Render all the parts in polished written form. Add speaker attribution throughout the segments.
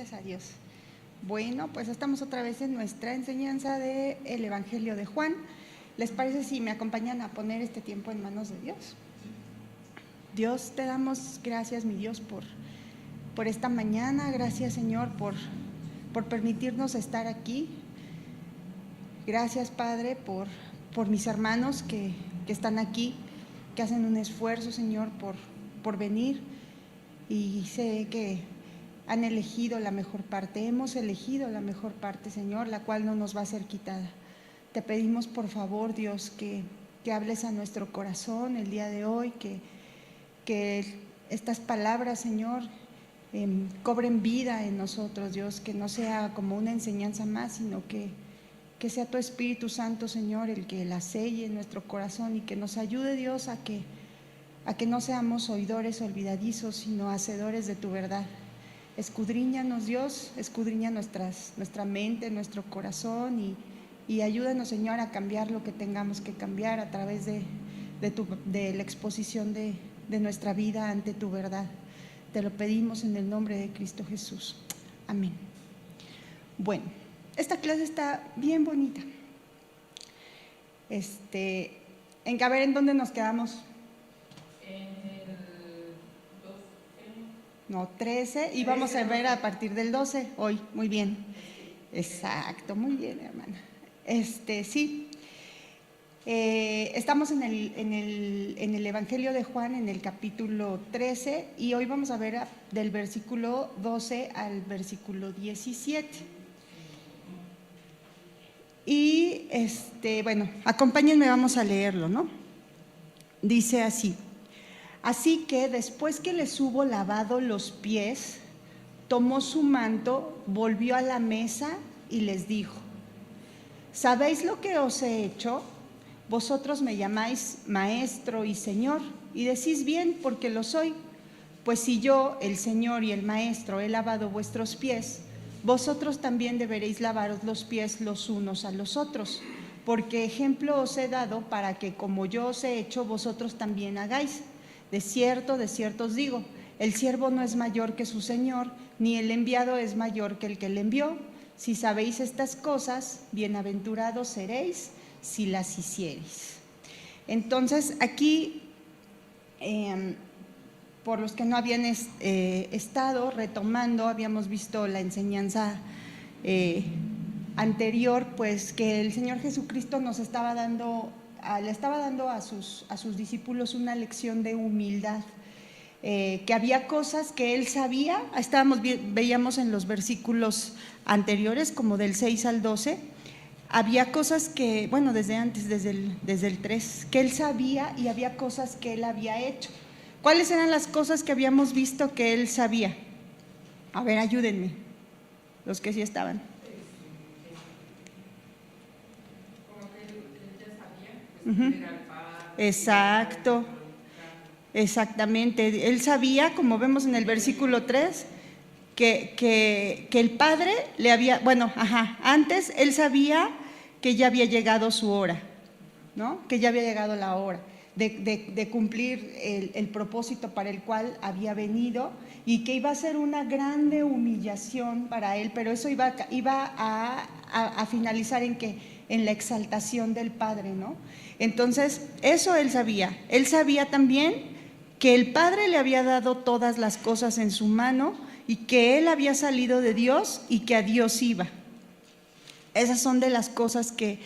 Speaker 1: Gracias a Dios. Bueno, pues estamos otra vez en nuestra enseñanza del Evangelio de Juan. ¿Les parece si me acompañan a poner este tiempo en manos de Dios? Dios, te damos gracias, mi Dios, por esta mañana. Gracias, Señor, por permitirnos estar aquí. Gracias, Padre, por mis hermanos que están aquí, que hacen un esfuerzo, Señor, por venir. Y sé que han elegido la mejor parte, hemos elegido la mejor parte, Señor, la cual no nos va a ser quitada. Te pedimos, por favor, Dios, que hables a nuestro corazón el día de hoy, que estas palabras, Señor, cobren vida en nosotros, Dios, que no sea como una enseñanza más, sino que sea tu Espíritu Santo, Señor, el que la selle en nuestro corazón y que nos ayude, Dios, a que no seamos oidores olvidadizos, sino hacedores de tu verdad. Escudriñanos, Dios, escudriña nuestra mente, nuestro corazón y ayúdanos, Señor, a cambiar lo que tengamos que cambiar a través de la exposición de nuestra vida ante tu verdad. Te lo pedimos en el nombre de Cristo Jesús. Amén. Bueno, esta clase está bien bonita. A ver, ¿en dónde nos quedamos? No, 13, y vamos a ver a partir del 12 hoy. Muy bien. Exacto, muy bien, hermana. Sí. Estamos en el Evangelio de Juan, en el capítulo 13, y hoy vamos a ver del versículo 12 al versículo 17. Y bueno, acompáñenme, vamos a leerlo, ¿no? Dice así: así que después que les hubo lavado los pies, tomó su manto, volvió a la mesa y les dijo: ¿sabéis lo que os he hecho? Vosotros me llamáis maestro y señor, y decís bien, porque lo soy. Pues si yo, el Señor y el Maestro, he lavado vuestros pies, vosotros también deberéis lavaros los pies los unos a los otros, porque ejemplo os he dado para que, como yo os he hecho, vosotros también hagáis. De cierto os digo, el siervo no es mayor que su Señor, ni el enviado es mayor que el que le envió. Si sabéis estas cosas, bienaventurados seréis si las hiciereis. Entonces, aquí, por los que no habían estado retomando, habíamos visto la enseñanza anterior, pues que el Señor Jesucristo le estaba dando a sus discípulos una lección de humildad, que había cosas que él sabía. Veíamos en los versículos anteriores, como del 6 al 12, había cosas que, bueno, desde antes, desde el 3, que él sabía, y había cosas que él había hecho. ¿Cuáles eran las cosas que habíamos visto que él sabía? A ver, ayúdenme, los que sí estaban. Exacto, exactamente. Él sabía, como vemos en el versículo 3, que el Padre le había, antes él sabía que ya había llegado su hora, ¿no? Que ya había llegado la hora de cumplir el propósito para el cual había venido, y que iba a ser una grande humillación para él, pero eso iba a finalizar en la exaltación del Padre, ¿no? Entonces, eso él sabía. Él sabía también que el Padre le había dado todas las cosas en su mano y que él había salido de Dios y que a Dios iba. Esas son de las cosas que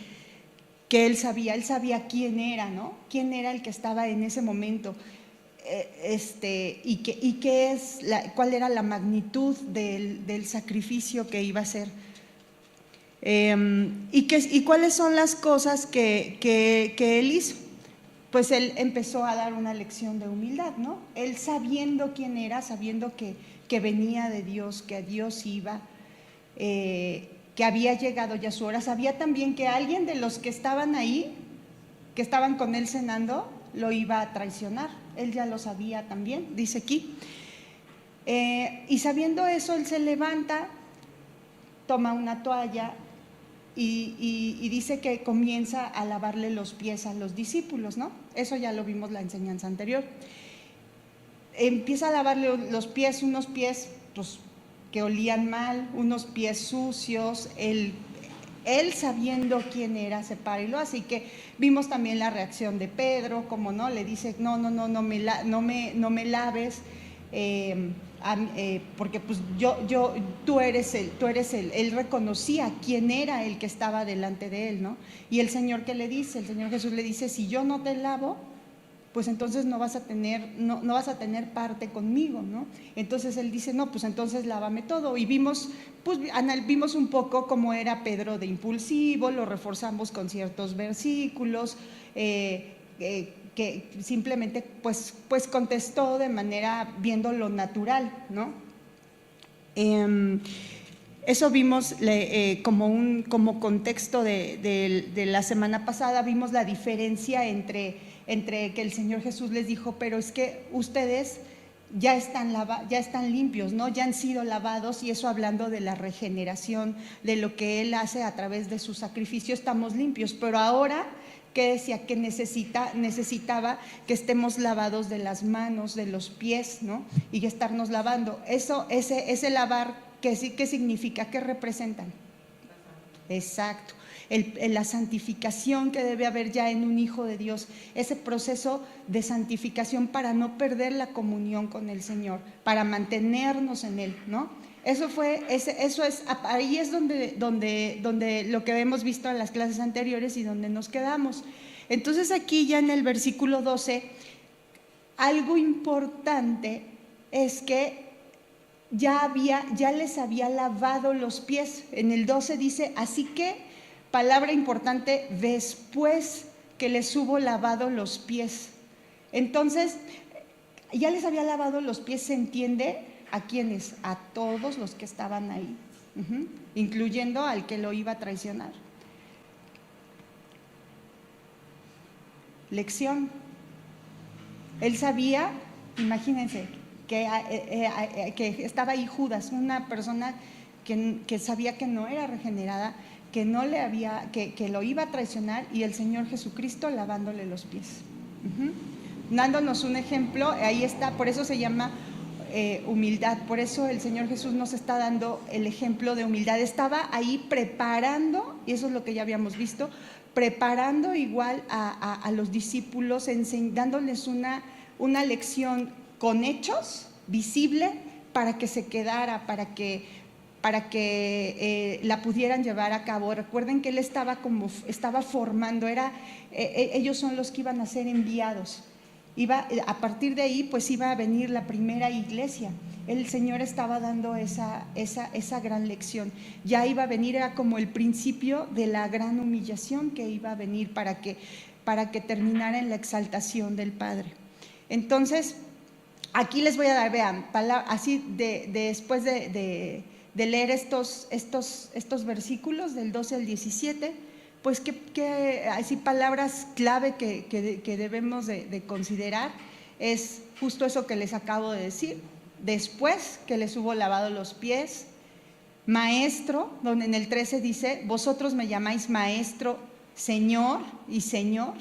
Speaker 1: él sabía. Él sabía quién era, ¿no? Quién era el que estaba en ese momento, cuál era la magnitud del sacrificio que iba a hacer. ¿Y cuáles son las cosas que él hizo? Pues él empezó a dar una lección de humildad, ¿no? Él, sabiendo quién era, sabiendo que venía de Dios, que a Dios iba, que había llegado ya su hora. Sabía también que alguien de los que estaban ahí, que estaban con él cenando, lo iba a traicionar. Él ya lo sabía también, dice aquí. Y sabiendo eso, él se levanta, toma una toalla y dice que comienza a lavarle los pies a los discípulos, ¿no? Eso ya lo vimos la enseñanza anterior. Empieza a lavarle los pies, unos pies pues que olían mal, unos pies sucios, él sabiendo quién era, se para y lo hace. Y que vimos también la reacción de Pedro, como no, le dice, no me laves, porque pues tú eres él. Él reconocía quién era el que estaba delante de él, ¿no? Y el Señor, ¿qué le dice? El Señor Jesús le dice, si yo no te lavo, pues entonces no vas a tener parte conmigo, ¿no? Entonces él dice, no, pues entonces lávame todo. Y vimos un poco cómo era Pedro de impulsivo, lo reforzamos con ciertos versículos, que simplemente pues contestó de manera viendo lo natural, ¿no? Eso vimos como contexto de la semana pasada. Vimos la diferencia entre que el Señor Jesús les dijo, pero es que ustedes ya están limpios, ¿no? Ya han sido lavados, y eso hablando de la regeneración, de lo que Él hace a través de su sacrificio, estamos limpios. Pero ahora, ¿qué decía? Que necesitaba que estemos lavados de las manos, de los pies, ¿no? Y que estarnos lavando. Ese lavar, ¿qué significa? ¿Qué representan? Exacto. La santificación que debe haber ya en un hijo de Dios, ese proceso de santificación para no perder la comunión con el Señor, para mantenernos en Él, ¿no? Ahí es donde lo que hemos visto en las clases anteriores y donde nos quedamos. Entonces aquí ya en el versículo 12, algo importante es que ya les había lavado los pies. En el 12 dice, así que, palabra importante, después que les hubo lavado los pies. Entonces, ya les había lavado los pies, ¿se entiende? ¿A quiénes? A todos los que estaban ahí, incluyendo al que lo iba a traicionar. Lección. Él sabía, imagínense, que estaba ahí Judas, una persona que sabía que no era regenerada, que lo iba a traicionar, y el Señor Jesucristo lavándole los pies, dándonos un ejemplo. Ahí está, por eso se llama humildad, por eso el Señor Jesús nos está dando el ejemplo de humildad. Estaba ahí preparando, y eso es lo que ya habíamos visto, preparando igual a los discípulos, dándoles una lección con hechos, visible, para que se quedara, para que la pudieran llevar a cabo. Recuerden que Él estaba formando, ellos son los que iban a ser enviados. A partir de ahí pues iba a venir la primera iglesia. El Señor estaba dando esa gran lección. Ya iba a venir, era como el principio de la gran humillación que iba a venir para que terminara en la exaltación del Padre. Entonces, aquí les voy a dar, vean, así después de leer estos versículos del 12 al 17, pues así palabras clave que debemos de considerar, es justo eso que les acabo de decir. Después que les hubo lavado los pies, maestro, donde en el 13 dice, vosotros me llamáis maestro, Señor y Señor,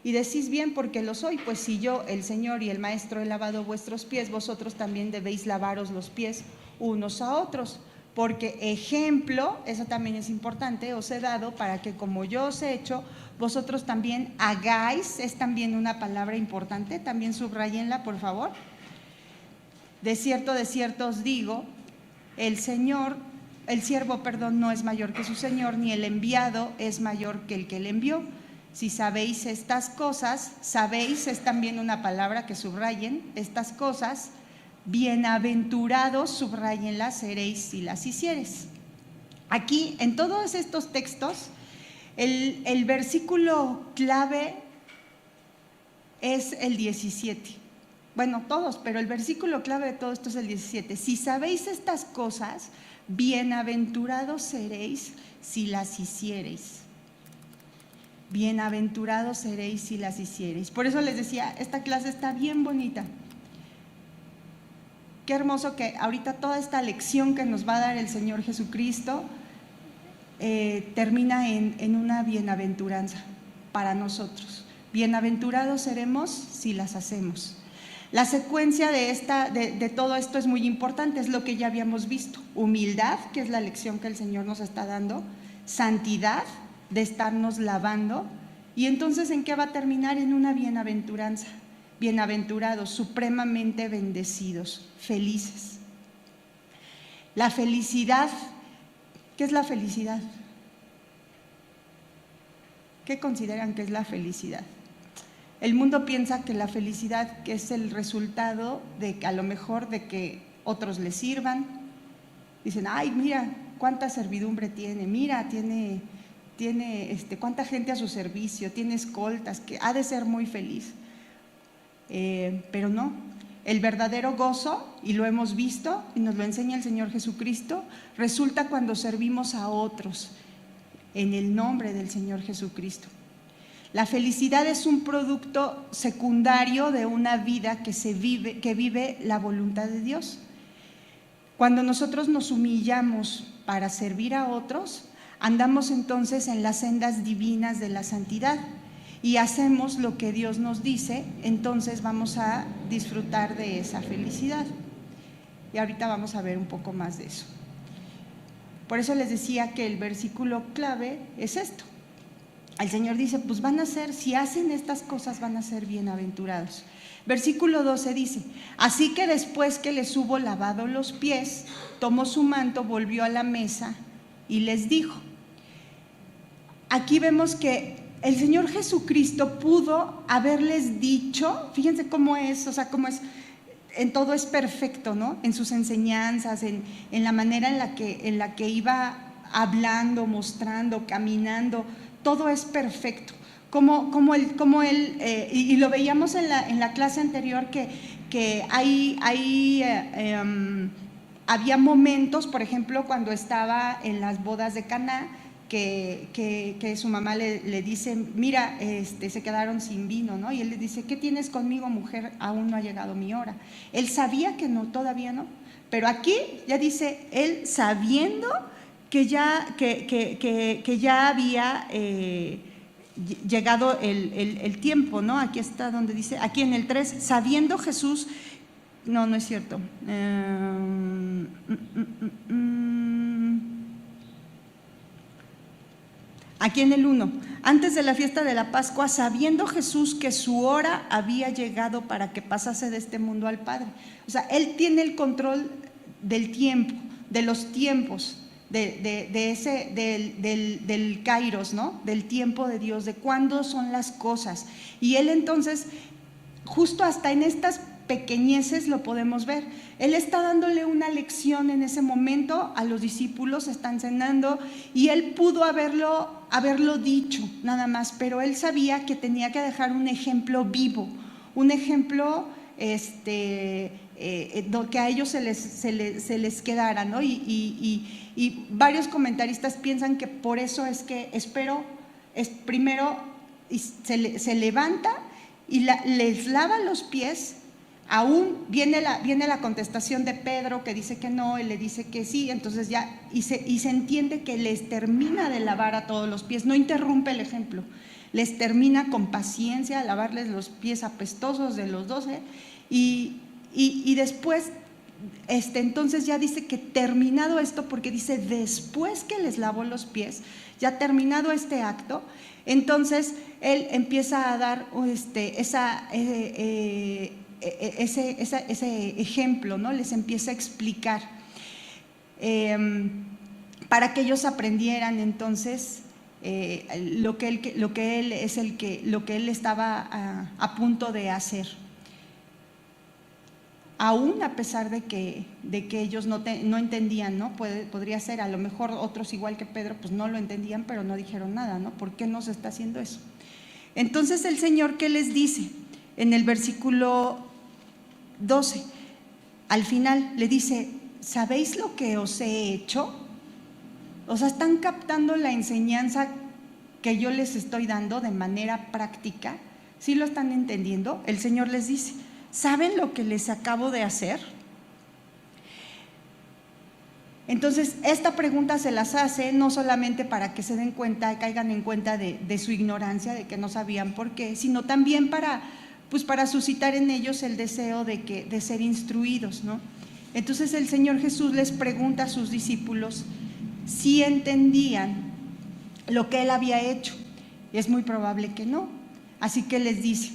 Speaker 1: y decís bien porque lo soy, pues si yo, el Señor y el Maestro, he lavado vuestros pies, vosotros también debéis lavaros los pies unos a otros, porque ejemplo, eso también es importante, os he dado para que como yo os he hecho, vosotros también hagáis. Es también una palabra importante, también subrayenla, por favor. De cierto os digo, el siervo, no es mayor que su Señor, ni el enviado es mayor que el que le envió. Si sabéis estas cosas, sabéis es también una palabra que subrayen, estas cosas, bienaventurados, subrayenlas, seréis si las hicieres. Aquí, en todos estos textos, el versículo clave es el 17. Bueno, todos, pero el versículo clave de todo esto es el 17. Si sabéis estas cosas, bienaventurados seréis si las hiciereis. Bienaventurados seréis si las hiciereis. Por eso les decía, esta clase está bien bonita. Qué hermoso que ahorita toda esta lección que nos va a dar el Señor Jesucristo termina en una bienaventuranza para nosotros. Bienaventurados seremos si las hacemos. La secuencia de todo esto es muy importante, es lo que ya habíamos visto. Humildad, que es la lección que el Señor nos está dando. Santidad, de estarnos lavando. Y entonces, ¿en qué va a terminar? En una bienaventuranza. Bienaventurados, supremamente bendecidos, felices. La felicidad, ¿qué es la felicidad? ¿Qué consideran que es la felicidad? El mundo piensa que la felicidad que es el resultado de a lo mejor de que otros le sirvan. Dicen, ay, mira cuánta servidumbre tiene, mira, tiene cuánta gente a su servicio, tiene escoltas, que ha de ser muy feliz. Pero no, el verdadero gozo, y lo hemos visto y nos lo enseña el Señor Jesucristo, resulta cuando servimos a otros en el nombre del Señor Jesucristo. La felicidad es un producto secundario de una vida que vive la voluntad de Dios. Cuando nosotros nos humillamos para servir a otros, andamos entonces en las sendas divinas de la santidad y hacemos lo que Dios nos dice, entonces vamos a disfrutar de esa felicidad. Y ahorita vamos a ver un poco más de eso. Por eso les decía que el versículo clave es esto. El Señor dice, pues van a ser, si hacen estas cosas van a ser bienaventurados. Versículo 12 dice, así que después que les hubo lavado los pies, tomó su manto, volvió a la mesa y les dijo. Aquí vemos que el Señor Jesucristo pudo haberles dicho, fíjense cómo es, o sea, cómo es, en todo es perfecto, ¿no? En sus enseñanzas, en la manera en la que iba hablando, mostrando, caminando, todo es perfecto. Como él y lo veíamos en la clase anterior que había momentos, por ejemplo, cuando estaba en las bodas de Caná, que su mamá le dice, mira, se quedaron sin vino, ¿no? Y él le dice, ¿qué tienes conmigo, mujer? Aún no ha llegado mi hora. Él sabía que no, todavía no, pero aquí ya dice, él sabiendo que ya había llegado el tiempo, ¿no? Aquí está donde dice, aquí en el 3, sabiendo Jesús, no es cierto. Aquí en el 1, antes de la fiesta de la Pascua, sabiendo Jesús que su hora había llegado para que pasase de este mundo al Padre. O sea, Él tiene el control del tiempo, de los tiempos, del kairos, ¿no? Del tiempo de Dios, de cuándo son las cosas. Y Él entonces, justo hasta en estas pequeñeces lo podemos ver. Él está dándole una lección en ese momento a los discípulos, están cenando, y él pudo haberlo dicho nada más, pero él sabía que tenía que dejar un ejemplo vivo, un ejemplo que a ellos se les quedara, ¿no? Y varios comentaristas piensan que por eso es que primero se levanta y les lava los pies. Aún viene la contestación de Pedro que dice que no, él le dice que sí, entonces ya, y se entiende que les termina de lavar a todos los pies, no interrumpe el ejemplo, les termina con paciencia lavarles los pies apestosos de los 12 y después, entonces ya dice que terminado esto, porque dice después que les lavó los pies, ya terminado este acto, entonces él empieza a dar ese ejemplo, ¿no? Les empieza a explicar para que ellos aprendieran entonces lo que él estaba a punto de hacer, aún a pesar de que ellos no entendían, ¿no? Podría ser, a lo mejor otros igual que Pedro pues no lo entendían, pero no dijeron nada, ¿no? ¿Por qué nos está haciendo eso? Entonces el Señor, ¿qué les dice? En el versículo 12, al final le dice, ¿sabéis lo que os he hecho? O sea, ¿están captando la enseñanza que yo les estoy dando de manera práctica? ¿Sí lo están entendiendo? El Señor les dice, ¿saben lo que les acabo de hacer? Entonces, esta pregunta se las hace no solamente para que se den cuenta, caigan en cuenta de su ignorancia, de que no sabían por qué, sino también para pues para suscitar en ellos el deseo de ser instruidos, ¿no? Entonces el Señor Jesús les pregunta a sus discípulos si entendían lo que Él había hecho. Y es muy probable que no. Así que les dice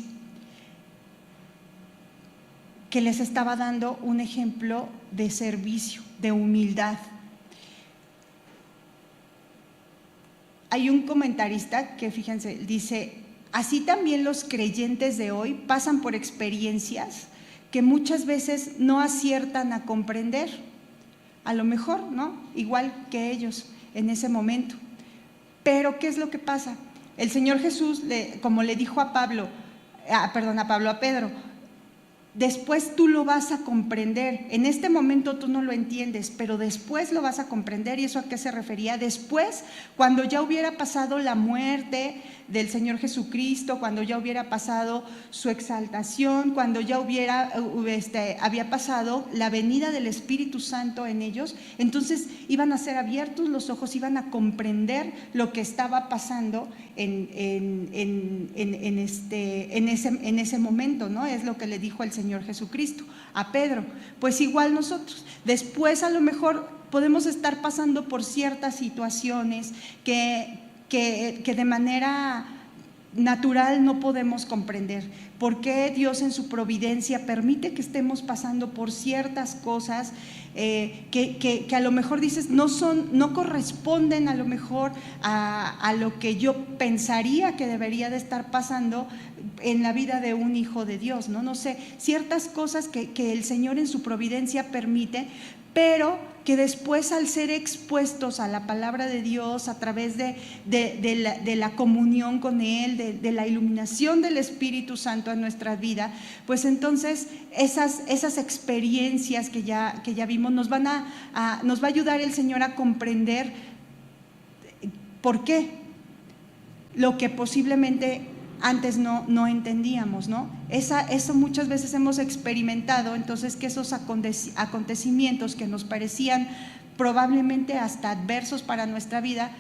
Speaker 1: que les estaba dando un ejemplo de servicio, de humildad. Hay un comentarista que, fíjense, dice: así también los creyentes de hoy pasan por experiencias que muchas veces no aciertan a comprender, a lo mejor, ¿no? Igual que ellos en ese momento. Pero ¿qué es lo que pasa? El Señor Jesús, como le dijo a Pedro, después tú lo vas a comprender. En este momento tú no lo entiendes, pero después lo vas a comprender. ¿Y eso a qué se refería? Después, cuando ya hubiera pasado la muerte del Señor Jesucristo, cuando ya hubiera pasado su exaltación, cuando ya había pasado la venida del Espíritu Santo en ellos, entonces iban a ser abiertos los ojos, iban a comprender lo que estaba pasando en ese momento, ¿no? Es lo que le dijo el Señor Jesucristo a Pedro. Pues igual nosotros, después a lo mejor podemos estar pasando por ciertas situaciones que de manera natural no podemos comprender. ¿Por qué Dios en su providencia permite que estemos pasando por ciertas cosas que a lo mejor dices no corresponden a lo mejor a lo que yo pensaría que debería de estar pasando en la vida de un hijo de Dios, ¿no? No sé, ciertas cosas que el Señor en su providencia permite, pero que después, al ser expuestos a la palabra de Dios a través de la comunión con Él, de la iluminación del Espíritu Santo en nuestra vida, pues entonces esas experiencias que ya vimos nos va a ayudar el Señor a comprender por qué lo que posiblemente antes no entendíamos, ¿no? Eso muchas veces hemos experimentado. Entonces, que esos acontecimientos que nos parecían probablemente hasta adversos para nuestra vida,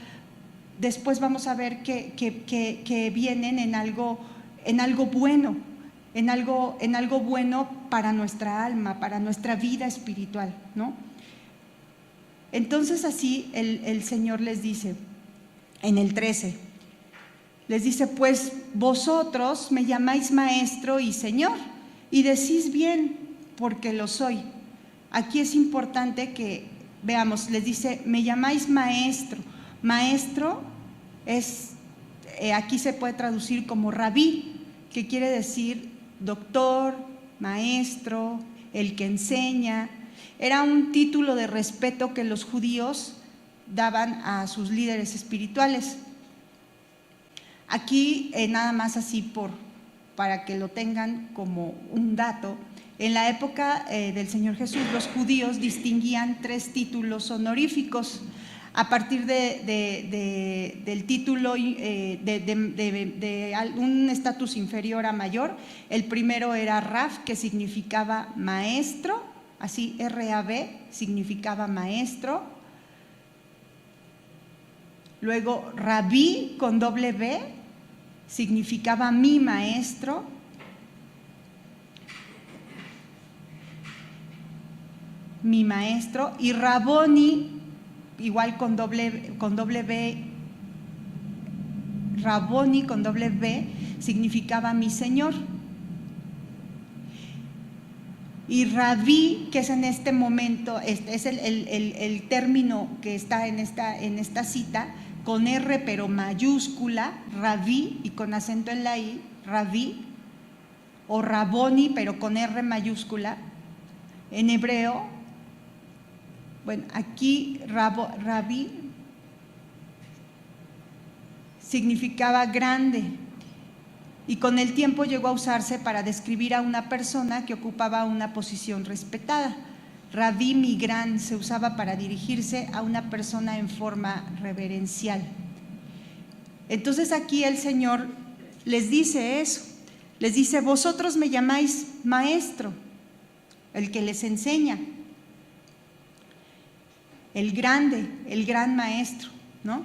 Speaker 1: después vamos a ver que vienen en algo bueno, en algo bueno para nuestra alma, para nuestra vida espiritual, ¿no? Entonces así el Señor les dice en el 13, les dice: pues vosotros me llamáis maestro y Señor, y decís bien, porque lo soy. Aquí es importante que veamos, les dice: me llamáis maestro. Maestro es, aquí se puede traducir como rabí, que quiere decir doctor, maestro, el que enseña. Era un título de respeto que los judíos daban a sus líderes espirituales. Aquí, nada más así para que lo tengan como un dato, en la época del Señor Jesús, los judíos distinguían 3 títulos honoríficos a partir del título de un estatus inferior a mayor. El primero era Raf, que significaba maestro, así R-A-B, significaba maestro. Luego Rabí, con doble B, significaba mi maestro. Mi maestro. Y Raboni, igual con doble B, Raboni con doble B, significaba mi Señor. Y Rabí, que es en este momento, es el término que está en esta cita, con R pero mayúscula, Rabí, y con acento en la I, Rabí, o Raboni pero con R mayúscula, en hebreo. Bueno, aquí Rabí significaba grande, y con el tiempo llegó a usarse para describir a una persona que ocupaba una posición respetada. Rabí mi gran se usaba para dirigirse a una persona en forma reverencial. Entonces aquí el Señor les dice eso, les dice: vosotros me llamáis maestro, el que les enseña, el grande, el gran maestro, ¿no?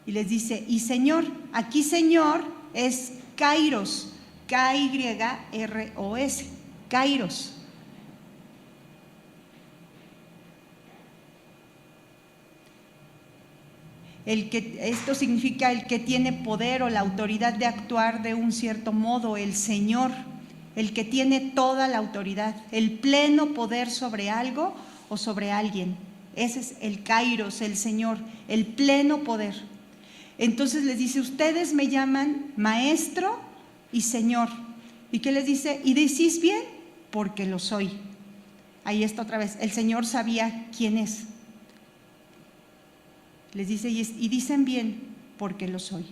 Speaker 1: Y les dice: y Señor. Aquí Señor es Kairos. K-Y-R-O-S, Kairos. Esto significa el que tiene poder o la autoridad de actuar de un cierto modo, el Señor, el que tiene toda la autoridad, el pleno poder sobre algo o sobre alguien. Ese es el Kairos, el Señor, el pleno poder. Entonces les dice, ustedes me llaman maestro y Señor. ¿Y qué les dice? Y decís bien, porque lo soy. Ahí está otra vez, el Señor sabía quién es. Les dice, y dicen bien, porque lo soy.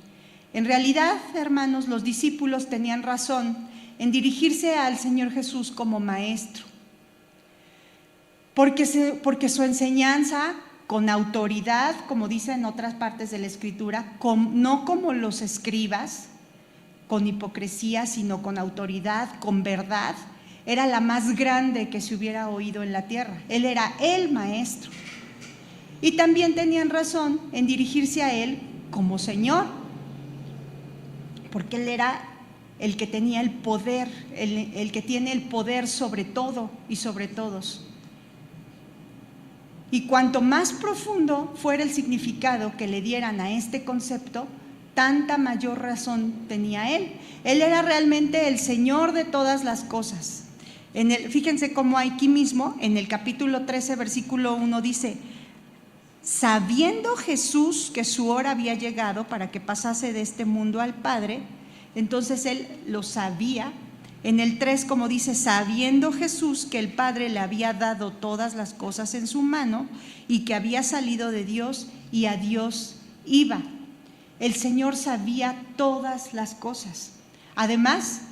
Speaker 1: En realidad, hermanos, los discípulos tenían razón en dirigirse al Señor Jesús como maestro. Porque su enseñanza con autoridad, como dice en otras partes de la Escritura, no como los escribas, con hipocresía, sino con autoridad, con verdad, era la más grande que se hubiera oído en la tierra. Él era el maestro. Y también tenían razón en dirigirse a Él como Señor, porque Él era el que tenía el poder, el que tiene el poder sobre todo y sobre todos. Y cuanto más profundo fuera el significado que le dieran a este concepto, tanta mayor razón tenía Él. Él era realmente el Señor de todas las cosas. Fíjense cómo aquí mismo, en el capítulo 13, versículo 1 dice: sabiendo Jesús que su hora había llegado para que pasase de este mundo al Padre, entonces Él lo sabía. En el 3, como dice, sabiendo Jesús que el Padre le había dado todas las cosas en su mano y que había salido de Dios y a Dios iba. El Señor sabía todas las cosas. Además,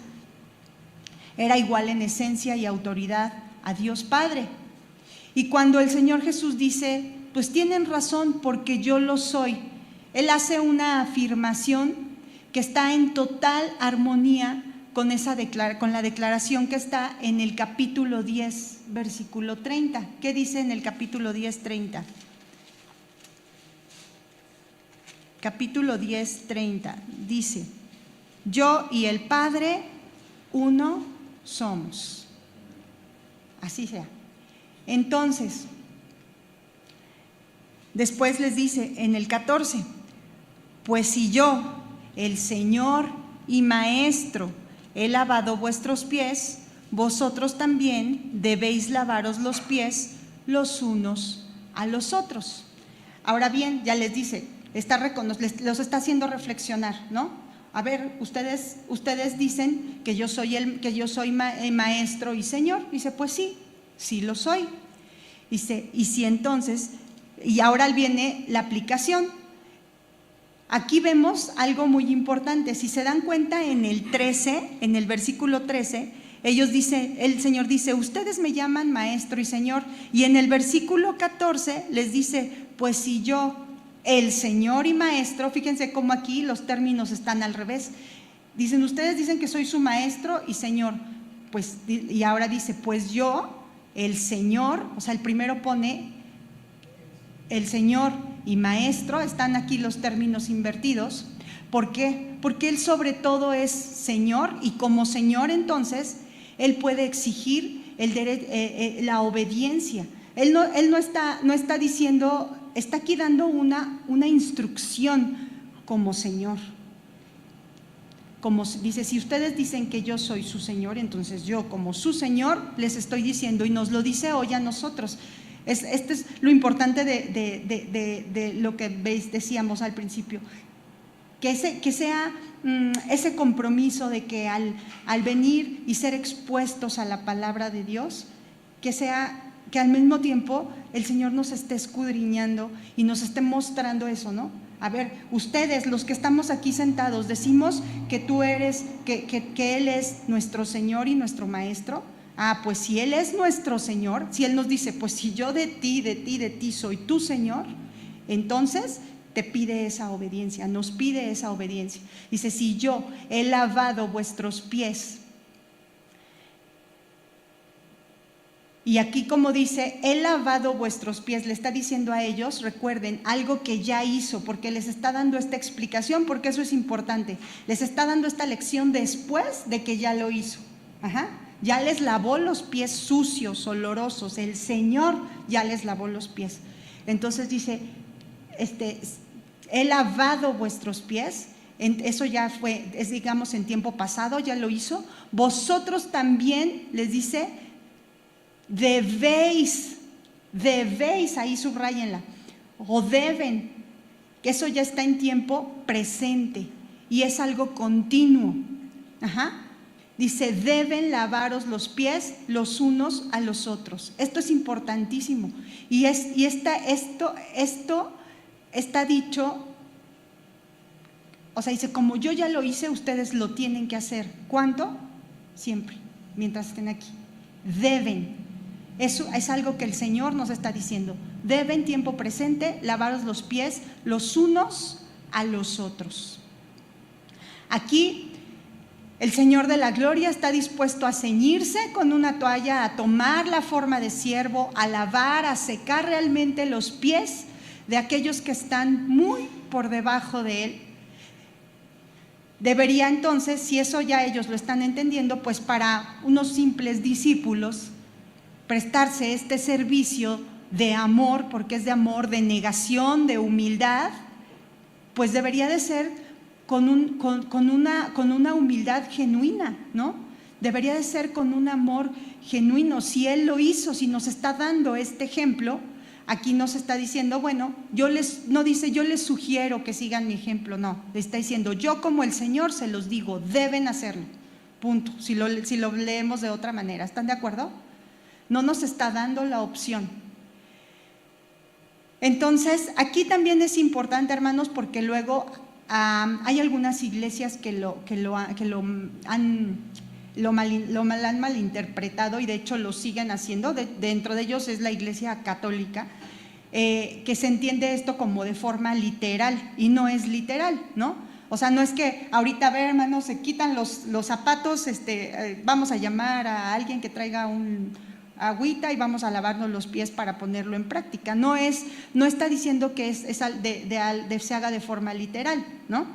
Speaker 1: era igual en esencia y autoridad a Dios Padre. Y cuando el Señor Jesús dice, pues tienen razón porque yo lo soy, Él hace una afirmación que está en total armonía con la declaración que está en el capítulo 10, versículo 30. ¿Qué dice en el capítulo 10, 30? Capítulo 10, 30. Dice: yo y el Padre uno somos. Así sea. Entonces, después les dice en el 14: pues si yo, el Señor y Maestro, he lavado vuestros pies, vosotros también debéis lavaros los pies los unos a los otros. Ahora bien, ya les dice, los está haciendo reflexionar, ¿no? A ver, ustedes dicen que yo soy maestro y Señor. Dice, pues sí lo soy. Dice, y si entonces, y ahora viene la aplicación. Aquí vemos algo muy importante. Si se dan cuenta, en el 13, en el versículo 13, el Señor dice, ustedes me llaman maestro y Señor. Y en el versículo 14 les dice, pues si yo, el Señor y maestro, fíjense cómo aquí los términos están al revés. Dicen, ustedes dicen que soy su maestro y Señor. Pues, y ahora dice, pues yo, el Señor, o sea, el primero pone el Señor y maestro, están aquí los términos invertidos. ¿Por qué? Porque Él sobre todo es Señor, y como Señor entonces Él puede exigir la obediencia. Él no está diciendo, está aquí dando una instrucción como Señor. Como dice, si ustedes dicen que yo soy su Señor, entonces yo como su Señor les estoy diciendo, y nos lo dice hoy a nosotros. Este es lo importante de lo que decíamos al principio, que sea ese compromiso de que al venir y ser expuestos a la palabra de Dios, que al mismo tiempo el Señor nos esté escudriñando y nos esté mostrando eso, ¿no? A ver, ustedes, los que estamos aquí sentados, decimos que que Él es nuestro Señor y nuestro Maestro. Pues si Él es nuestro Señor, si Él nos dice, pues si yo de ti soy tu Señor, entonces te pide esa obediencia, nos pide esa obediencia. Dice, si yo he lavado vuestros pies. Y aquí, como dice, he lavado vuestros pies, le está diciendo a ellos, recuerden, algo que ya hizo, porque les está dando esta explicación, porque eso es importante. Les está dando esta lección después de que ya lo hizo. Ya les lavó los pies sucios, olorosos. El Señor ya les lavó los pies. Entonces dice, he lavado vuestros pies. Eso ya fue, es digamos en tiempo pasado, ya lo hizo. Vosotros también, les dice, debéis, ahí subráyenla, o deben, que eso ya está en tiempo presente y es algo continuo. Dice, deben lavaros los pies los unos a los otros. Esto es importantísimo. Esto está dicho, o sea, dice, como yo ya lo hice, ustedes lo tienen que hacer. ¿Cuándo? Siempre, mientras estén aquí. Deben. Eso es algo que el Señor nos está diciendo. Deben, tiempo presente, lavaros los pies los unos a los otros. Aquí el Señor de la Gloria está dispuesto a ceñirse con una toalla, a tomar la forma de siervo, a lavar, a secar realmente los pies de aquellos que están muy por debajo de Él. Debería entonces, si eso ya ellos lo están entendiendo, pues para unos simples discípulos, prestarse este servicio de amor, porque es de amor, de negación, de humildad, pues debería de ser con una humildad genuina, ¿no? Debería de ser con un amor genuino. Si Él lo hizo, si nos está dando este ejemplo, aquí nos está diciendo, bueno, no dice yo les sugiero que sigan mi ejemplo, no, le está diciendo yo como el Señor se los digo, deben hacerlo, punto, si lo leemos de otra manera. ¿Están de acuerdo? No nos está dando la opción. Entonces, aquí también es importante, hermanos, porque luego hay algunas iglesias que lo han malinterpretado y de hecho lo siguen haciendo. Dentro de ellos es la Iglesia Católica, que se entiende esto como de forma literal y no es literal, ¿no? O sea, no es que ahorita, a ver, hermanos, se quitan los zapatos, vamos a llamar a alguien que traiga un agüita y vamos a lavarnos los pies para ponerlo en práctica. No está diciendo que se haga de forma literal, ¿no?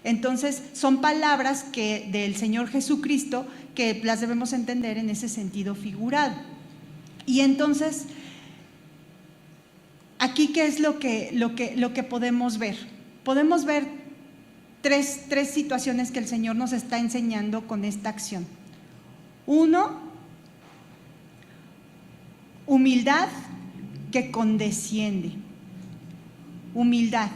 Speaker 1: Entonces son palabras del Señor Jesucristo que las debemos entender en ese sentido figurado. Y entonces aquí, ¿qué es lo que podemos ver? Podemos ver tres situaciones que el Señor nos está enseñando con esta acción. Uno, humildad que condesciende. Humildad.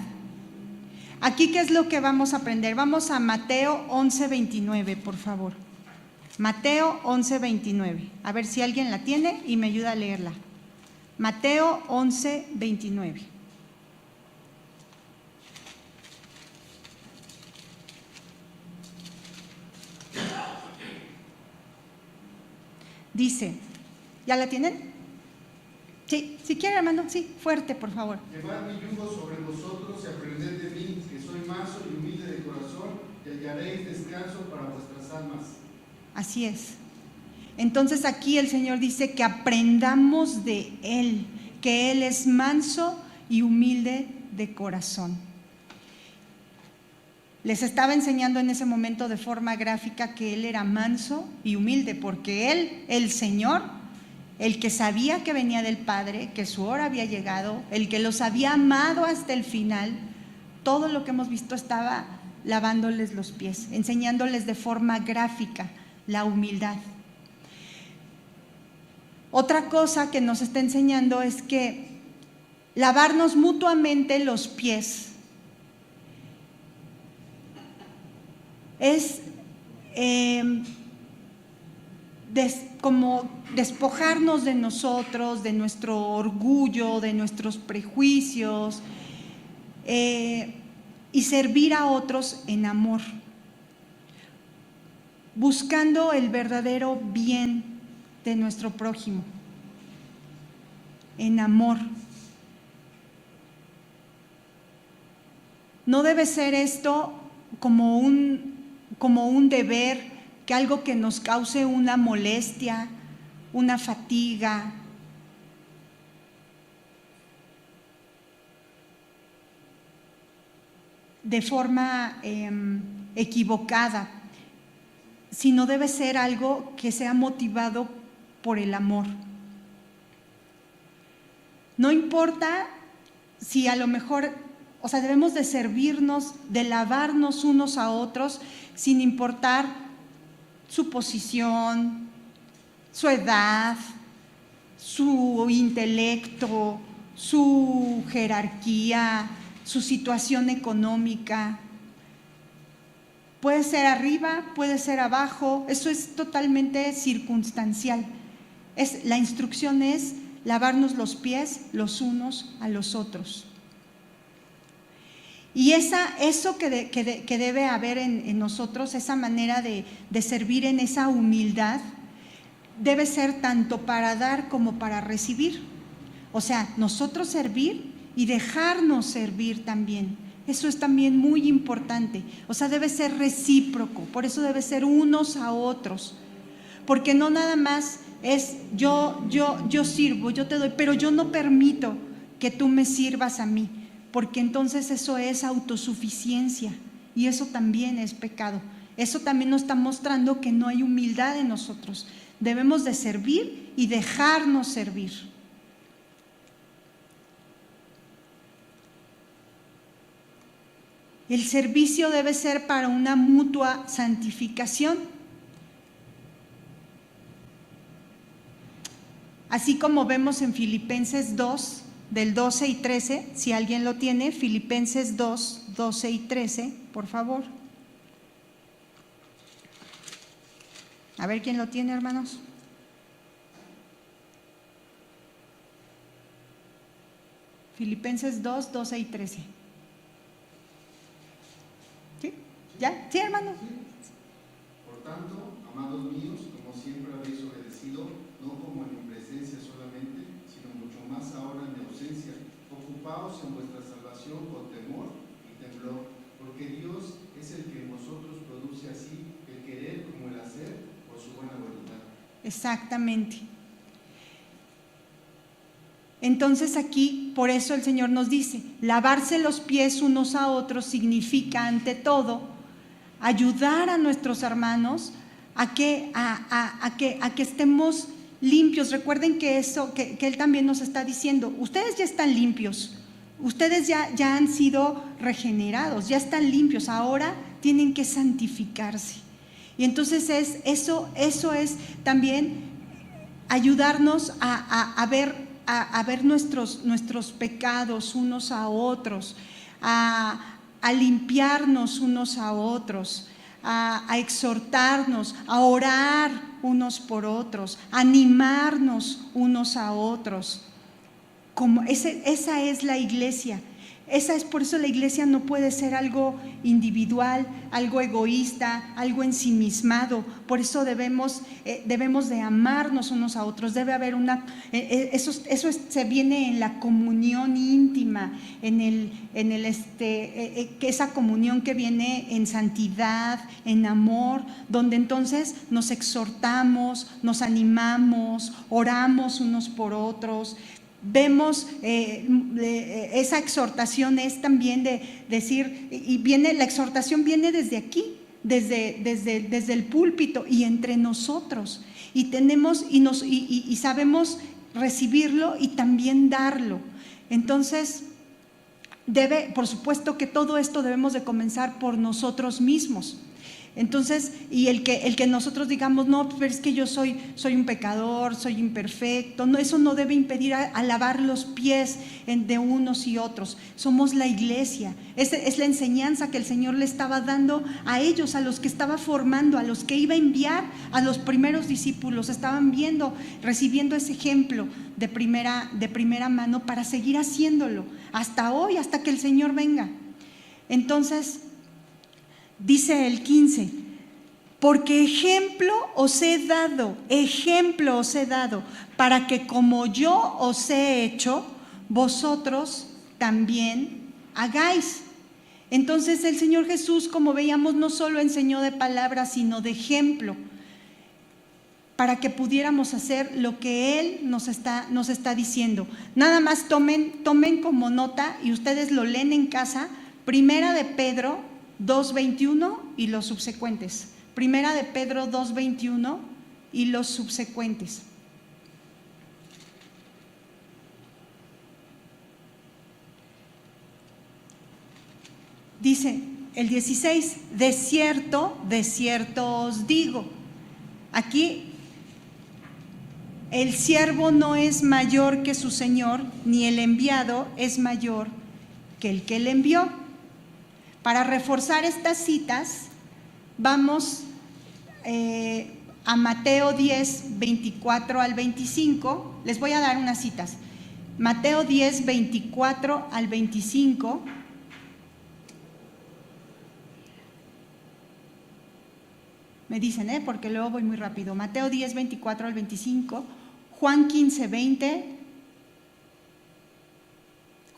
Speaker 1: Aquí, ¿qué es lo que vamos a aprender? Vamos a Mateo 11:29, por favor. Mateo 11:29. A ver si alguien la tiene y me ayuda a leerla. Mateo 11:29. Dice, ¿ya la tienen? Sí, si quiere, hermano, sí, fuerte, por favor.
Speaker 2: Llevad mi yugo sobre vosotros y aprended de mí, que soy manso y humilde de corazón, y hallaréis descanso para vuestras almas.
Speaker 1: Así es. Entonces aquí el Señor dice que aprendamos de Él, que Él es manso y humilde de corazón. Les estaba enseñando en ese momento de forma gráfica que Él era manso y humilde, porque Él, el Señor, el que sabía que venía del Padre, que su hora había llegado, el que los había amado hasta el final, todo lo que hemos visto estaba lavándoles los pies, enseñándoles de forma gráfica la humildad. Otra cosa que nos está enseñando es que lavarnos mutuamente los pies es como despojarnos de nosotros, de nuestro orgullo, de nuestros prejuicios, y servir a otros en amor, buscando el verdadero bien de nuestro prójimo, en amor. No debe ser esto como un deber, que algo que nos cause una molestia, una fatiga, de forma equivocada, sino debe ser algo que sea motivado por el amor. No importa si a lo mejor, debemos de servirnos, de lavarnos unos a otros, sin importar su posición, su edad, su intelecto, su jerarquía, su situación económica. Puede ser arriba, puede ser abajo, eso es totalmente circunstancial. La instrucción es lavarnos los pies los unos a los otros. Y eso que debe haber en nosotros, esa manera de servir en esa humildad, debe ser tanto para dar como para recibir. O sea, nosotros servir y dejarnos servir también. Eso es también muy importante. O sea, debe ser recíproco, por eso debe ser unos a otros. Porque no nada más es yo sirvo, yo te doy, pero yo no permito que tú me sirvas a mí, porque entonces eso es autosuficiencia y eso también es pecado. Eso también nos está mostrando que no hay humildad en nosotros. Debemos de servir y dejarnos servir. El servicio debe ser para una mutua santificación. Así como vemos en Filipenses 2, del 12 y 13, si alguien lo tiene, Filipenses 2, 12 y 13, por favor. A ver quién lo tiene, hermanos. Filipenses 2, 12 y 13. ¿Sí? ¿Ya? ¿Sí, hermano?
Speaker 2: Por tanto, amados míos, como siempre habéis obedecido, no como en mi presencia solamente, sino mucho más ahora en mi ausencia, ocupaos en vuestra salvación con temor y temblor, porque Dios es el que en vosotros produce así el querer como el hacer por su buena voluntad.
Speaker 1: Exactamente. Entonces aquí, por eso el Señor nos dice, lavarse los pies unos a otros significa, ante todo, ayudar a nuestros hermanos a que estemos limpios. Recuerden que Él también nos está diciendo, ustedes ya están limpios, ustedes ya han sido regenerados, ya están limpios, ahora tienen que santificarse. Y entonces eso es también ayudarnos a ver nuestros pecados unos a otros, a limpiarnos unos a otros, a exhortarnos, a orar unos por otros, a animarnos unos a otros. Esa es la iglesia. Por eso la iglesia no puede ser algo individual, algo egoísta, algo ensimismado. Por eso debemos de amarnos unos a otros. Debe haber se viene en la comunión íntima, esa comunión que viene en santidad, en amor, donde entonces nos exhortamos, nos animamos, oramos unos por otros. Vemos esa exhortación es también de decir, la exhortación viene desde aquí, desde el púlpito y entre nosotros, y sabemos recibirlo y también darlo. Entonces por supuesto que todo esto debemos de comenzar por nosotros mismos. Entonces, y el que nosotros digamos, no, pero es que yo soy un pecador, soy imperfecto, no, eso no debe impedir a lavar los pies de unos y otros. Somos la iglesia, es la enseñanza que el Señor le estaba dando a ellos, a los que estaba formando, a los que iba a enviar, a los primeros discípulos. Estaban recibiendo ese ejemplo de primera mano para seguir haciéndolo hasta hoy, hasta que el Señor venga. Entonces, dice el 15, porque ejemplo os he dado, para que como yo os he hecho, vosotros también hagáis. Entonces el Señor Jesús, como veíamos, no solo enseñó de palabra, sino de ejemplo, para que pudiéramos hacer lo que Él nos está diciendo. Nada más tomen como nota y ustedes lo leen en casa, Primera de Pedro 2:21 y los subsecuentes. Primera de Pedro 2:21 y los subsecuentes. Dice el 16, de cierto os digo. Aquí el siervo no es mayor que su señor, ni el enviado es mayor que el que le envió. Para reforzar estas citas, vamos a Mateo 10, 24 al 25. Les voy a dar unas citas. Mateo 10, 24 al 25. Me dicen, porque luego voy muy rápido. Mateo 10, 24 al 25. Juan 15, 20.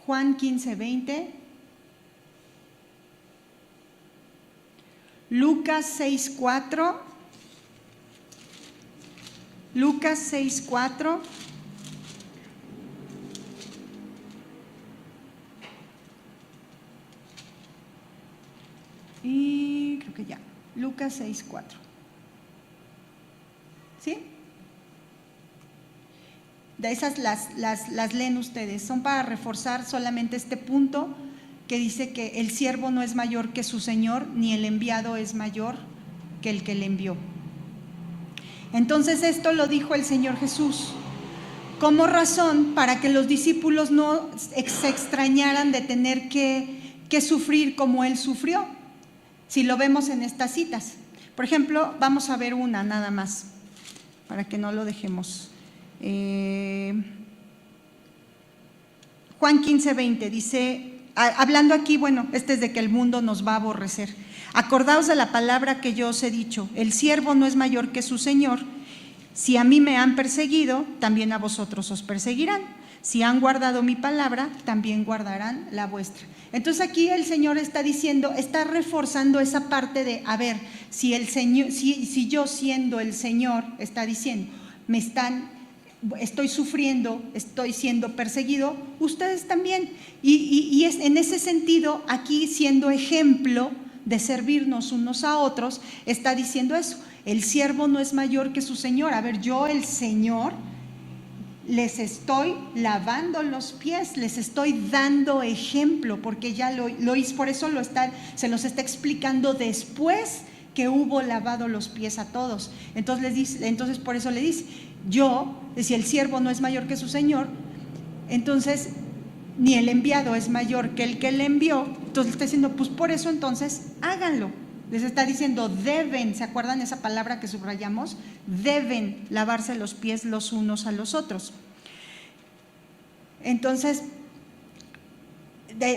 Speaker 1: Juan 15, 20. Lucas 6, 4. Lucas 6, 4. Y creo que ya. Lucas 6, 4. ¿Sí? De esas las leen ustedes. Son para reforzar solamente este punto que dice que el siervo no es mayor que su señor, ni el enviado es mayor que el que le envió. Entonces esto lo dijo el Señor Jesús como razón para que los discípulos no se extrañaran de tener que sufrir como Él sufrió. Si lo vemos en estas citas. Por ejemplo, vamos a ver una nada más, para que no lo dejemos. Juan 15, 20 dice, hablando aquí, bueno, este es de que el mundo nos va a aborrecer. Acordaos de la palabra que yo os he dicho, el siervo no es mayor que su señor. Si a mí me han perseguido, también a vosotros os perseguirán. Si han guardado mi palabra, también guardarán la vuestra. Entonces aquí el Señor está diciendo, está reforzando esa parte de, a ver, si el Señor, si yo siendo el Señor, está diciendo, estoy sufriendo, estoy siendo perseguido, ustedes también. Y es en ese sentido, aquí siendo ejemplo de servirnos unos a otros, está diciendo eso. El siervo no es mayor que su señor. A ver, yo el Señor les estoy lavando los pies, les estoy dando ejemplo, porque ya lo hice, por eso se los está explicando después que hubo lavado los pies a todos. Entonces por eso le dice, si el siervo no es mayor que su señor, entonces ni el enviado es mayor que el que le envió. Entonces está diciendo, pues por eso entonces háganlo. Les está diciendo, deben, ¿se acuerdan esa palabra que subrayamos? Deben lavarse los pies los unos a los otros. Entonces,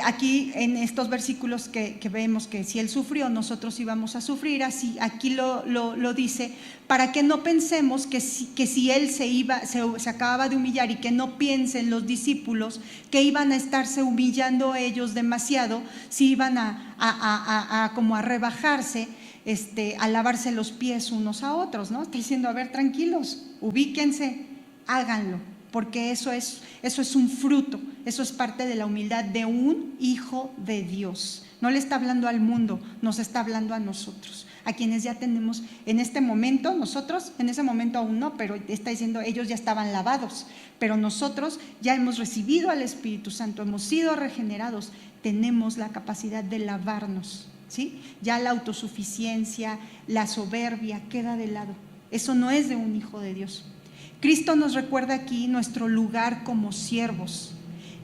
Speaker 1: aquí en estos versículos que vemos que si Él sufrió, nosotros íbamos a sufrir, así aquí lo dice, para que no pensemos que si Él se acababa de humillar, y que no piensen los discípulos que iban a estarse humillando ellos demasiado, si iban como a rebajarse, a lavarse los pies unos a otros, ¿no? Está diciendo, a ver, tranquilos, ubíquense, háganlo, porque eso es un fruto, eso es parte de la humildad de un hijo de Dios. No le está hablando al mundo, nos está hablando a nosotros, a quienes ya tenemos en este momento, nosotros en ese momento aún no, pero está diciendo, ellos ya estaban lavados, pero nosotros ya hemos recibido al Espíritu Santo, hemos sido regenerados, tenemos la capacidad de lavarnos, ¿sí? Ya la autosuficiencia, la soberbia queda de lado. Eso no es de un hijo de Dios. Cristo nos recuerda aquí nuestro lugar como siervos.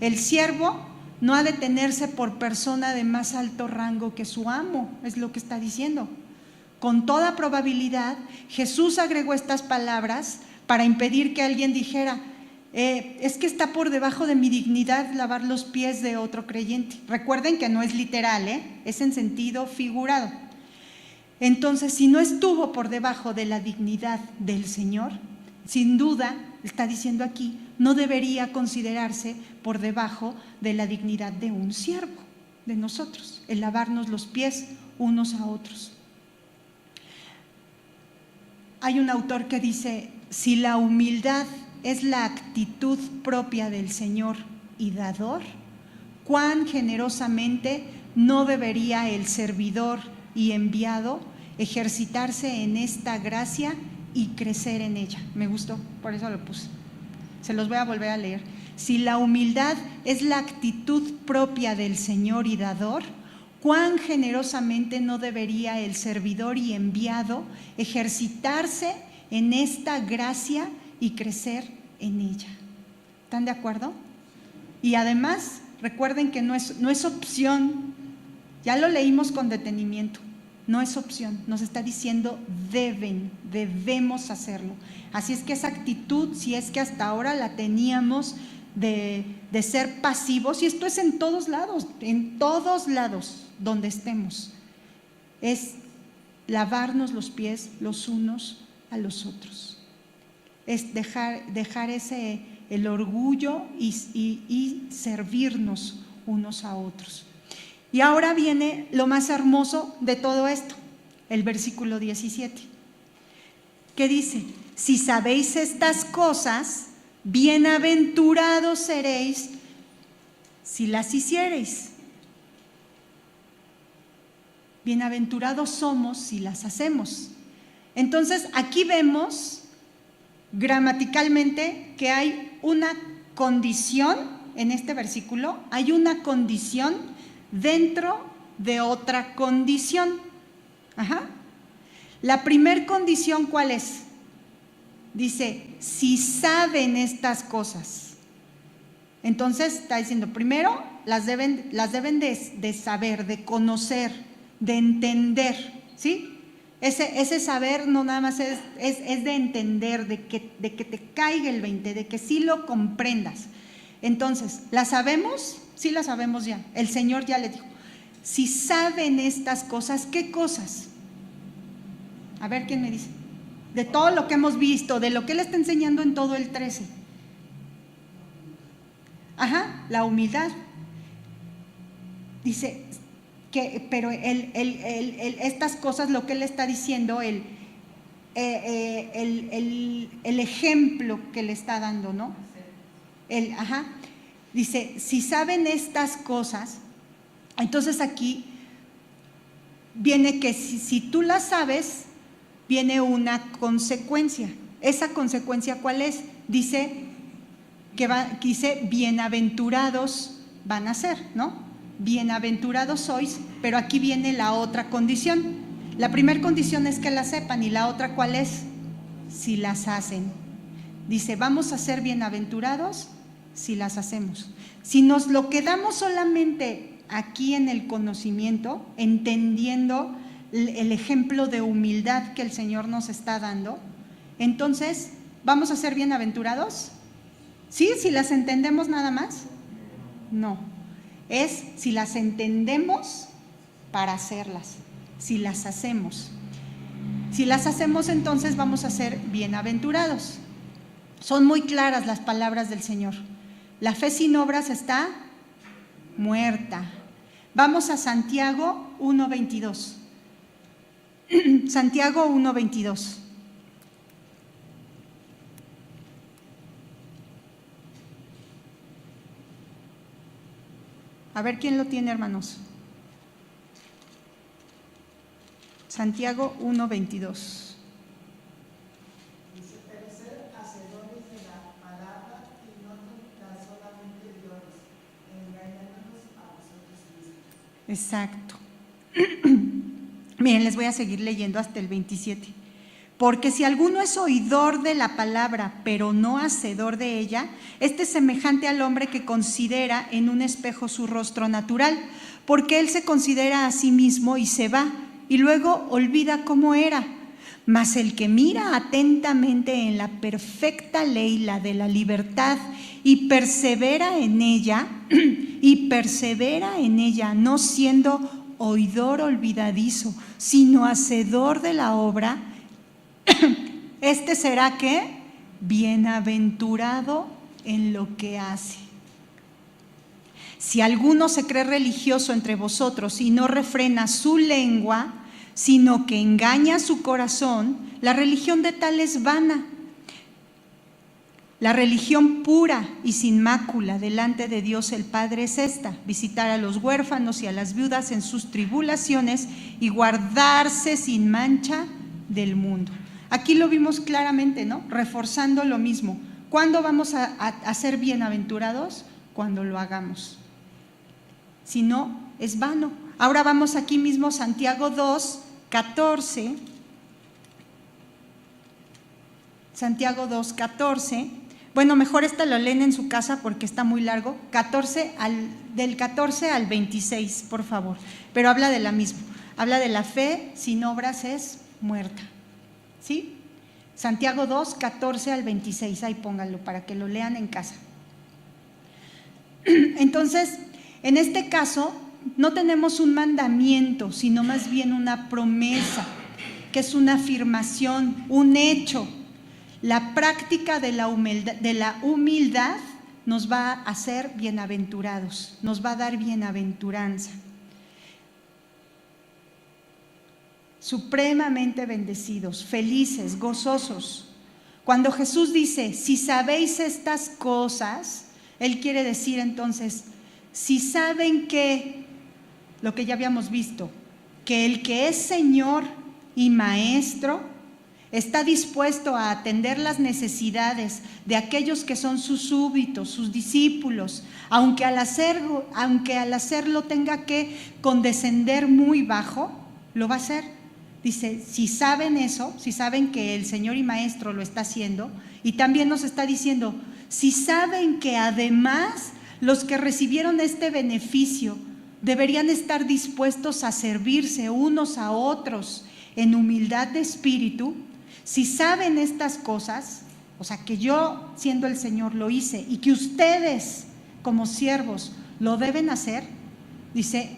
Speaker 1: El siervo no ha de tenerse por persona de más alto rango que su amo, es lo que está diciendo. Con toda probabilidad, Jesús agregó estas palabras para impedir que alguien dijera, es que está por debajo de mi dignidad lavar los pies de otro creyente. Recuerden que no es literal, es en sentido figurado. Entonces, si no estuvo por debajo de la dignidad del Señor, sin duda, está diciendo aquí, no debería considerarse por debajo de la dignidad de un siervo, de nosotros, el lavarnos los pies unos a otros. Hay un autor que dice, si la humildad es la actitud propia del Señor y dador, cuán generosamente no debería el servidor y enviado ejercitarse en esta gracia y crecer en ella? Me gustó, por eso lo puse. Se los voy a volver a leer. Si la humildad es la actitud propia del Señor y dador, ¿cuán generosamente no debería el servidor y enviado ejercitarse en esta gracia y crecer en ella? ¿Están de acuerdo? Y además, recuerden que no es opción, ya lo leímos con detenimiento, no es opción, nos está diciendo debemos hacerlo. Así es que esa actitud, si es que hasta ahora la teníamos de ser pasivos, y esto es en todos lados donde estemos, es lavarnos los pies los unos a los otros, es dejar el orgullo y servirnos unos a otros. Y ahora viene lo más hermoso de todo esto, el versículo 17, que dice: si sabéis estas cosas, bienaventurados seréis si las hiciereis. Bienaventurados somos si las hacemos. Entonces, aquí vemos gramaticalmente que hay una condición en este versículo, hay una condición dentro de otra condición. La primer condición, ¿cuál es? Dice, si saben estas cosas. Entonces está diciendo, primero las deben de saber, de conocer, de entender, ¿sí? Ese saber no nada más es de entender, de que te caiga el 20, de que sí lo comprendas. Entonces, ¿la sabemos? Sí la sabemos ya. El Señor ya le dijo, si saben estas cosas, ¿qué cosas? A ver, ¿quién me dice? De todo lo que hemos visto, de lo que Él está enseñando en todo el 13. La humildad. Dice que, pero estas cosas, lo que Él está diciendo, el ejemplo que le está dando, ¿no? Dice, si saben estas cosas, entonces aquí viene que si tú las sabes, viene una consecuencia. ¿Esa consecuencia cuál es? Dice bienaventurados van a ser, ¿no? Bienaventurados sois, pero aquí viene la otra condición. La primera condición es que la sepan, y la otra ¿cuál es? Si las hacen. Dice, vamos a ser bienaventurados si las hacemos. Si nos lo quedamos solamente aquí en el conocimiento, entendiendo el ejemplo de humildad que el Señor nos está dando, entonces, ¿vamos a ser bienaventurados? ¿Sí? ¿Si las entendemos nada más? No. Es si las entendemos para hacerlas, si las hacemos. Si las hacemos, entonces vamos a ser bienaventurados. Son muy claras las palabras del Señor. La fe sin obras está muerta. Vamos a Santiago 1:22. Santiago 1:22. A ver quién lo tiene, hermanos. Santiago 1:22. Exacto. Miren, les voy a seguir leyendo hasta el 27. Porque si alguno es oidor de la palabra, pero no hacedor de ella, este es semejante al hombre que considera en un espejo su rostro natural, porque él se considera a sí mismo y se va, y luego olvida cómo era. Mas el que mira atentamente en la perfecta ley, la de la libertad, y persevera en ella, no siendo oidor olvidadizo, sino hacedor de la obra, este será ¿qué? Bienaventurado en lo que hace. Si alguno se cree religioso entre vosotros y no refrena su lengua, sino que engaña su corazón, la religión de tal es vana. La religión pura y sin mácula delante de Dios el Padre es esta: visitar a los huérfanos y a las viudas en sus tribulaciones y guardarse sin mancha del mundo. Aquí lo vimos claramente, ¿no? Reforzando lo mismo. ¿Cuándo vamos a ser bienaventurados? Cuando lo hagamos. Si no, es vano. Ahora vamos aquí mismo, Santiago 2, 14. Santiago 2, 14. Bueno, mejor esta lo leen en su casa porque está muy largo. Del 14 al 26, por favor. Pero habla de la misma. Habla de la fe sin obras es muerta. ¿Sí? Santiago 2, 14 al 26. Ahí pónganlo para que lo lean en casa. Entonces, en este caso, no tenemos un mandamiento, sino más bien una promesa, que es una afirmación, un hecho. La práctica de la humildad nos va a hacer bienaventurados, nos va a dar bienaventuranza. Supremamente bendecidos, felices, gozosos. Cuando Jesús dice, si sabéis estas cosas, Él quiere decir entonces, si saben que, lo que ya habíamos visto, que el que es Señor y Maestro está dispuesto a atender las necesidades de aquellos que son sus súbditos, sus discípulos, aunque al hacerlo tenga que condescender muy bajo, lo va a hacer. Dice, si saben eso, si saben que el Señor y Maestro lo está haciendo, y también nos está diciendo, si saben que además los que recibieron este beneficio deberían estar dispuestos a servirse unos a otros en humildad de espíritu, si saben estas cosas, o sea que yo siendo el Señor lo hice y que ustedes como siervos lo deben hacer, dice,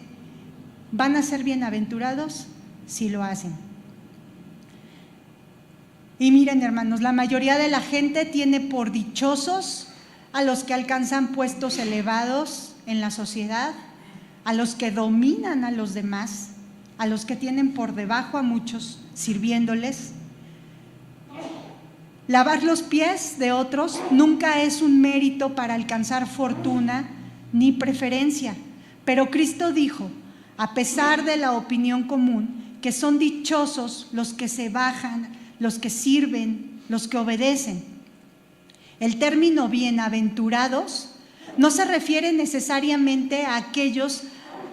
Speaker 1: van a ser bienaventurados si lo hacen. Y miren, hermanos, la mayoría de la gente tiene por dichosos a los que alcanzan puestos elevados en la sociedad, a los que dominan a los demás, a los que tienen por debajo a muchos sirviéndoles. Lavar los pies de otros nunca es un mérito para alcanzar fortuna ni preferencia, pero Cristo dijo, a pesar de la opinión común, que son dichosos los que se bajan, los que sirven, los que obedecen. El término bienaventurados no se refiere necesariamente a aquellos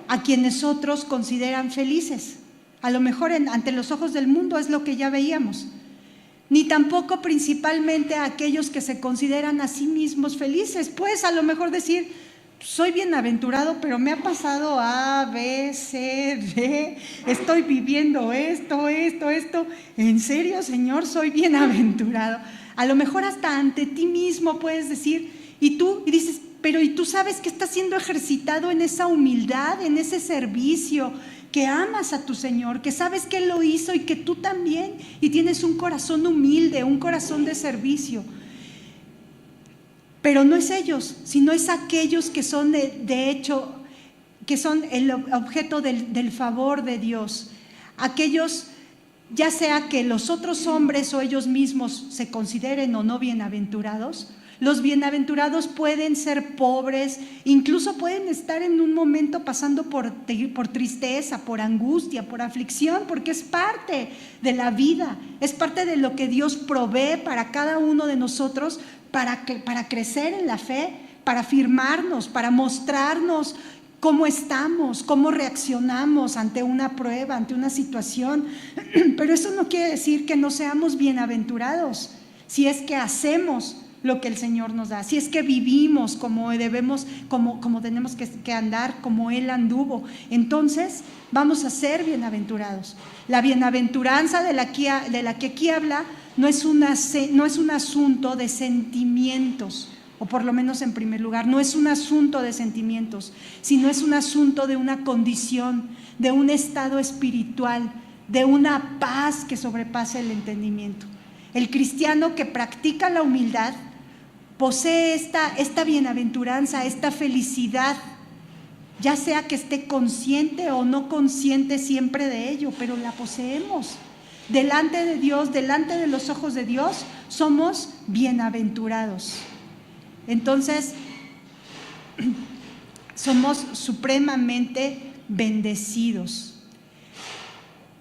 Speaker 1: a quienes otros consideran felices. A lo mejor ante los ojos del mundo es lo que ya veíamos. Ni tampoco principalmente a aquellos que se consideran a sí mismos felices. Puedes a lo mejor decir, soy bienaventurado, pero me ha pasado A, B, C, D, estoy viviendo esto. ¿En serio, Señor, soy bienaventurado? A lo mejor hasta ante ti mismo puedes decir, y dices, pero ¿y tú sabes que estás siendo ejercitado en esa humildad, en ese servicio, que amas a tu Señor, que sabes que Él lo hizo y que tú también, y tienes un corazón humilde, un corazón de servicio? Pero no es ellos, sino es aquellos que son de hecho, que son el objeto del favor de Dios. Aquellos, ya sea que los otros hombres o ellos mismos se consideren o no bienaventurados. Los bienaventurados pueden ser pobres, incluso pueden estar en un momento pasando por tristeza, por angustia, por aflicción, porque es parte de la vida, es parte de lo que Dios provee para cada uno de nosotros, para crecer en la fe, para afirmarnos, para mostrarnos cómo estamos, cómo reaccionamos ante una prueba, ante una situación. Pero eso no quiere decir que no seamos bienaventurados, si es que hacemos lo que el Señor nos da, si es que vivimos como debemos, como tenemos que andar, como Él anduvo, entonces vamos a ser bienaventurados. La bienaventuranza de la que aquí habla no es un asunto de sentimientos, o por lo menos en primer lugar, no es un asunto de sentimientos, sino es un asunto de una condición, de un estado espiritual, de una paz que sobrepasa el entendimiento. El cristiano que practica la humildad posee esta bienaventuranza, esta felicidad, ya sea que esté consciente o no consciente siempre de ello, pero la poseemos. delante de Dios, delante de los ojos de Dios, somos bienaventurados. Entonces, somos supremamente bendecidos.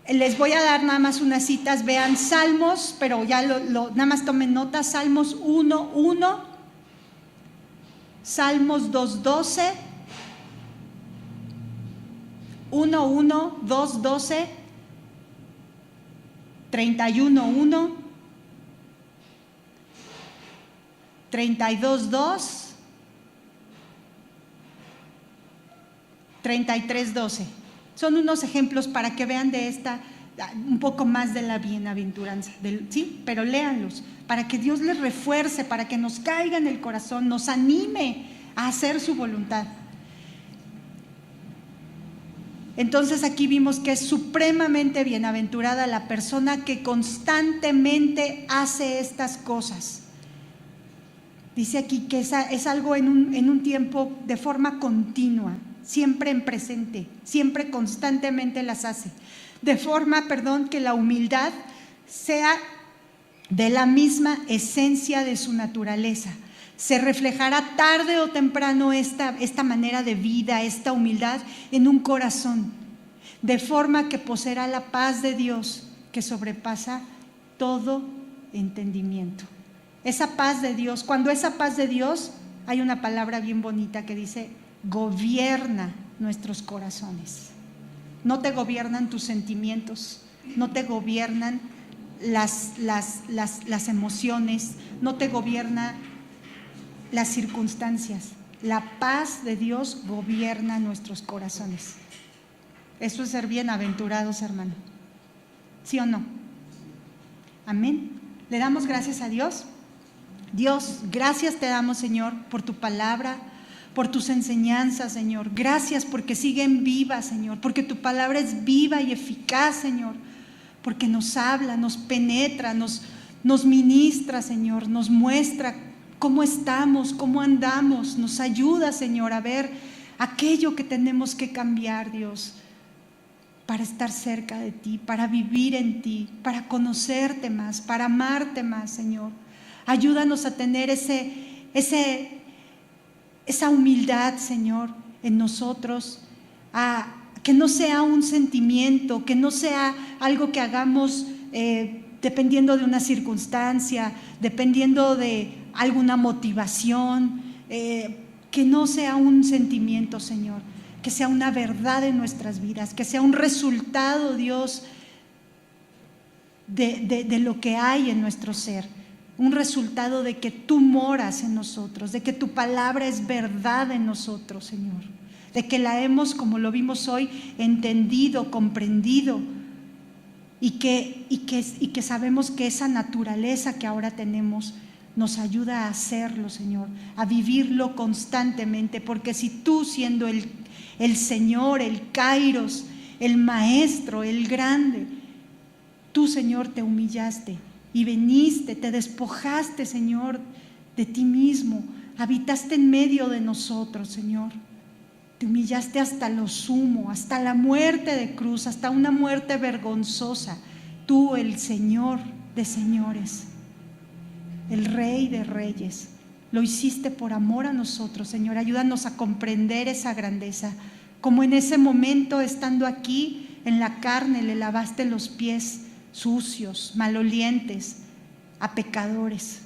Speaker 1: Les voy a dar nada más unas citas, vean Salmos, pero ya nada más tomen nota, Salmos 1:1, Salmos 2:12, 1:1, 2:12, 31:1, 32:2, 33:12. Son unos ejemplos para que vean de esta, un poco más de la bienaventuranza, ¿sí? Pero léanlos, para que Dios les refuerce, para que nos caiga en el corazón, nos anime a hacer su voluntad. Entonces aquí vimos que es supremamente bienaventurada la persona que constantemente hace estas cosas. Dice aquí que es algo en un tiempo de forma continua, siempre en presente, siempre constantemente las hace. De forma, que la humildad sea de la misma esencia de su naturaleza. Se reflejará tarde o temprano esta manera de vida, esta humildad en un corazón, de forma que poseerá la paz de Dios que sobrepasa todo entendimiento. Esa paz de Dios, cuando esa paz de Dios, hay una palabra bien bonita que dice, gobierna nuestros corazones. No te gobiernan tus sentimientos, no te gobiernan las emociones, no te gobierna las circunstancias. La paz de Dios gobierna nuestros corazones. Eso es ser bienaventurados, hermano. ¿Sí o no? Amén. Le damos gracias a Dios. Dios, gracias te damos, Señor, por tu palabra, por tus enseñanzas, Señor. Gracias porque siguen vivas, Señor, porque tu palabra es viva y eficaz, Señor, porque nos habla, nos penetra, nos ministra, Señor, nos muestra cómo estamos, cómo andamos, nos ayuda, Señor, a ver aquello que tenemos que cambiar, Dios, para estar cerca de ti, para vivir en ti, para conocerte más, para amarte más, Señor. Ayúdanos a tener esa humildad, Señor, en nosotros, que no sea un sentimiento, que no sea algo que hagamos dependiendo de una circunstancia, dependiendo de alguna motivación, que no sea un sentimiento, Señor, que sea una verdad en nuestras vidas, que sea un resultado, Dios, de lo que hay en nuestro ser. Un resultado de que tú moras en nosotros, de que tu palabra es verdad en nosotros, Señor, de que la hemos, como lo vimos hoy, entendido, comprendido, y que sabemos que esa naturaleza que ahora tenemos nos ayuda a hacerlo, Señor, a vivirlo constantemente, porque si tú, siendo el Señor, el Kairos, el Maestro, el Grande, tú, Señor, te humillaste y viniste, te despojaste, Señor, de ti mismo, habitaste en medio de nosotros, Señor. Te humillaste hasta lo sumo, hasta la muerte de cruz, hasta una muerte vergonzosa. Tú, el Señor de señores, el Rey de reyes, lo hiciste por amor a nosotros, Señor. Ayúdanos a comprender esa grandeza, como en ese momento, estando aquí en la carne, le lavaste los pies sucios, malolientes, a pecadores,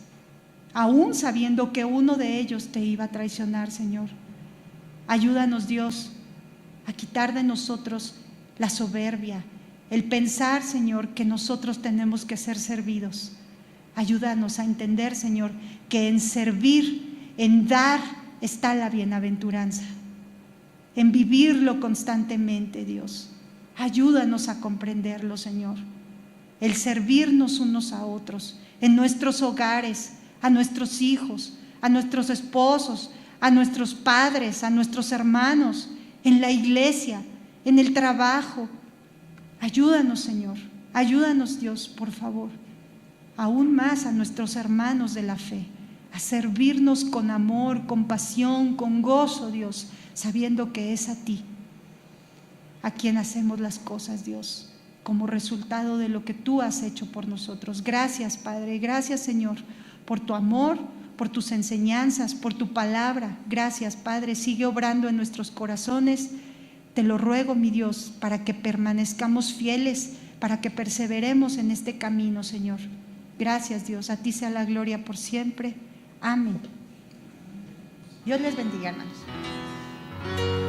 Speaker 1: aún sabiendo que uno de ellos te iba a traicionar, Señor. Ayúdanos, Dios, a quitar de nosotros la soberbia, el pensar, Señor, que nosotros tenemos que ser servidos. Ayúdanos a entender, Señor, que en servir, en dar, está la bienaventuranza, en vivirlo constantemente, Dios. Ayúdanos a comprenderlo, Señor. El servirnos unos a otros, en nuestros hogares, a nuestros hijos, a nuestros esposos, a nuestros padres, a nuestros hermanos, en la iglesia, en el trabajo. Ayúdanos, Señor. Ayúdanos, Dios, por favor. Aún más a nuestros hermanos de la fe, a servirnos con amor, con pasión, con gozo, Dios, sabiendo que es a ti a quien hacemos las cosas, Dios, como resultado de lo que tú has hecho por nosotros. Gracias, Padre. Gracias, Señor, por tu amor, por tus enseñanzas, por tu palabra. Gracias, Padre. Sigue obrando en nuestros corazones. Te lo ruego, mi Dios, para que permanezcamos fieles, para que perseveremos en este camino, Señor. Gracias, Dios. A ti sea la gloria por siempre. Amén. Dios les bendiga, hermanos.